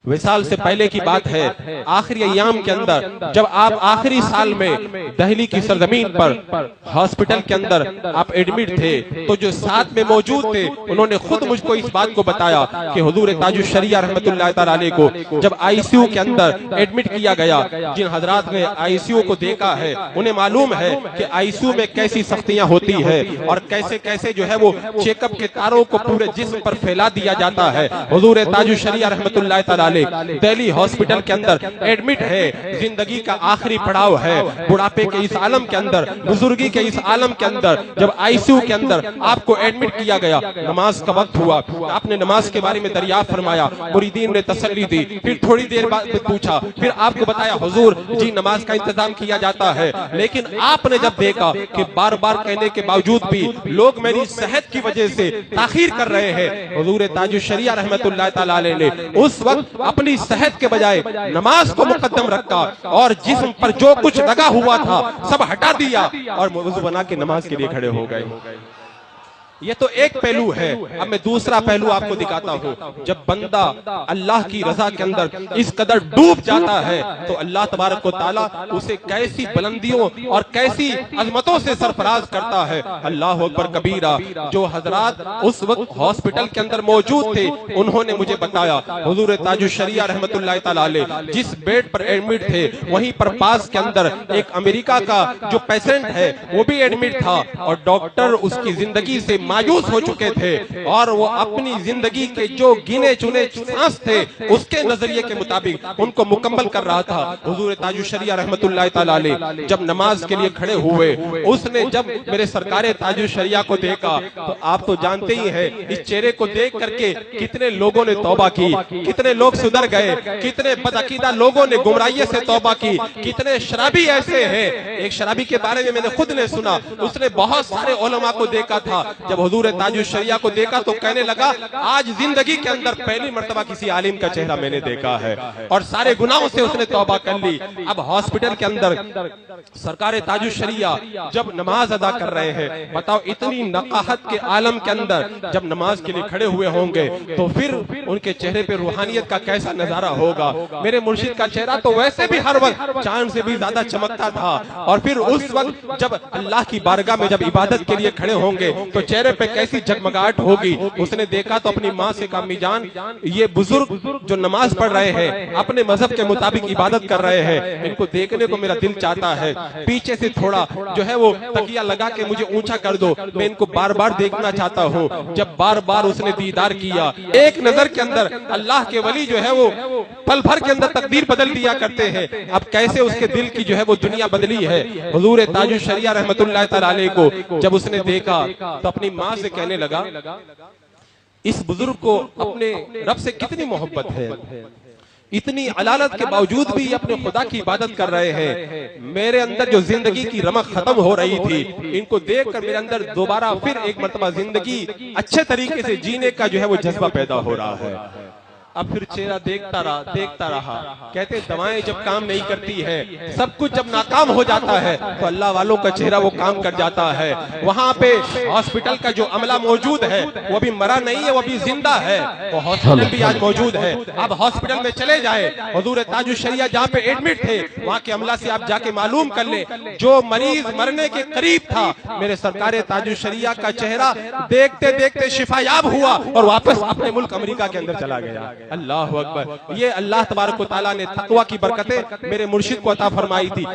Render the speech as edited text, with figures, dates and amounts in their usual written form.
विसाल से पहले की बात है, आखिरी अय्याम के अंदर जब आप आखिरी साल में दिल्ली की सरजमीन पर हॉस्पिटल के अंदर आप एडमिट थे, तो जो साथ में मौजूद थे उन्होंने खुद मुझको इस बात को बताया कि हुजूर ताजुश शरिया रहमतुल्लाह तआला अलैह को जब आईसीयू के अंदर एडमिट किया गया, जिन हजरात ने आईसीयू को देखा है उन्हें मालूम है कि आईसीयू में कैसी सख्तियां होती है और कैसे कैसे जो है वो चेकअप के तारों को पूरे जिस्म पर फैला दिया जाता है। हुजूर ताजुश शरिया रहमतुल्लाह तआला दिल्ली हॉस्पिटल के अंदर एडमिट है, जिंदगी का आखिरी पड़ाव है, बुढ़ापे के इस आलम के अंदर, बुजुर्गी के इस आलम के अंदर जब आईसीयू के अंदर आपको एडमिट किया गया, नमाज का वक्त हुआ, आपने नमाज के बारे में दरियाफ्त फरमाया, मुरीदीन ने तसल्ली दी, फिर थोड़ी देर बाद पूछा, फिर आपको बताया हुजूर जी नमाज का इंतजाम किया जाता है। लेकिन आपने जब देखा कि बार बार कहने के बावजूद भी लोग मेरी सेहत की वजह से ताखीर कर रहे हैं, हुजूर ताजुश शरिया रहमतुल्लाह तआला अलैह ने उस वक्त अपनी सेहत के बजाय नमाज को मुकद्दम रखा और जिस्म पर जो कुछ लगा हुआ था सब हटा दिया और वुज़ू बना के नमाज के लिए खड़े हो गए। ये तो एक पहलू है। अब मैं दूसरा पहलू आपको दिखाता हूँ। जब बंदा अल्लाह की रजा के अंदर इस कदर डूब जाता है तो अल्लाह तबारक व तआला उसे कैसी बुलंदियों और कैसी अजमतों से सरफराज करता है। अल्लाह अकबर कबीरा। जो हजरात उस वक्त हॉस्पिटल के अंदर मौजूद थे उन्होंने मुझे बताया, हुजूर ताजुश शरिया रहमतुल्लाह तआला अलैह जिस बेड पर एडमिट थे वहीं पर पास के अंदर एक अमेरिका का जो पेशेंट है वो भी एडमिट था और डॉक्टर उसकी जिंदगी से मायूस हो चुके थे और वो अपनी जिंदगी के जो गिने चुने सांस थे उसके नजरिए के मुताबिक उनको मुकम्मल कर रहा था। हुजूर ताजुश शरिया रहमतुल्लाह तआला अलैह जब नमाज के लिए खड़े हुए, उसने जब मेरे सरकार ताजुश शरिया को देखा तो आप तो जानते ही हैं इस चेहरे को देख करके कितने लोगों ने तौबा की, कितने लोग सुधर गए, कितने बदअकीदा लोगों ने गुमराही से तौबा की, कितने शराबी ऐसे हैं। एक शराबी के बारे में मैंने खुद ने सुना, उसने बहुत सारे उलमा को देखा था, जब हुजूर ताजुश शरिया को देखा तो कहने लगा आज जिंदगी के अंदर पहली मर्तबा किसी आलिम का चेहरा मैंने देखा है और सारे गुनाहों से उसने तौबा कर ली। अब हॉस्पिटल के अंदर सरकार ताजुश शरिया जब नमाज अदा कर रहे हैं, बताओ इतनी नकाहत के आलम के अंदर जब नमाज के लिए खड़े हुए होंगे तो फिर उनके चेहरे पे रूहानियत का कैसा नजारा होगा। मेरे मुर्शिद का चेहरा तो वैसे भी हर वक्त चांद से भी ज्यादा चमकता था और फिर उस वक्त जब अल्लाह की बारगाह में जब इबादत के लिए खड़े होंगे तो चेहरे पे कैसी जगमगाहट होगी। उसने देखा तो अपनी माँ से कहा, अम्मी जान ये बुजुर्ग जो नमाज पढ़ रहे हैं अपने मजहब के मुताबिक इबादत कर रहे हैं, इनको देखने को मेरा दिल चाहता है, पीछे से थोड़ा जो है वो तकिया लगा के मुझे ऊंचा कर दो, मैं इनको बार बार देखना चाहता हूँ। जब बार बार उसने दीदार किया, एक नजर के अंदर अल्लाह के वली जो है वो पल भर के अंदर तकदीर बदल दिया करते हैं। अब कैसे उसके दिल की जो है वो दुनिया बदली है। हुजूर ताजुश शरिया रहमतुल्लाह तआला अलैह को जब उसने देखा तो अपनी माँ से कहने लगा इस बुजुर्ग को अपने रब से कितनी मोहब्बत है, इतनी अलालत के बावजूद भी अपने खुदा की इबादत कर रहे हैं। मेरे अंदर जो जिंदगी की रमक खत्म हो रही थी, इनको देखकर मेरे अंदर दोबारा फिर एक मर्तबा जिंदगी अच्छे तरीके से जीने का जो है वो जज्बा पैदा हो रहा है। अब फिर चेहरा देखता रहा। कहते दवाएं जब काम नहीं करती है, सब कुछ जब नाकाम हो जाता है तो अल्लाह वालों का चेहरा वो काम कर जाता है। वहां पे हॉस्पिटल का जो अमला मौजूद है वो भी मरा नहीं है, वो भी जिंदा है, वो हॉस्पिटल भी आज मौजूद है। अब हॉस्पिटल में चले जाए, हुजूर ताजुश शरिया जहाँ पे एडमिट थे वहाँ के अमला से आप जाके मालूम कर ले, जो मरीज मरने के करीब था मेरे सरकार ताजुश शरिया का चेहरा देखते देखते शिफायाब हुआ और वापस अपने मुल्क अमेरिका के अंदर चला गया। अल्लाह अकबर। ये अल्लाह तबारक व तआला ने तकवा की बरकतें मेरे मुर्शिद को अता फरमाई थी।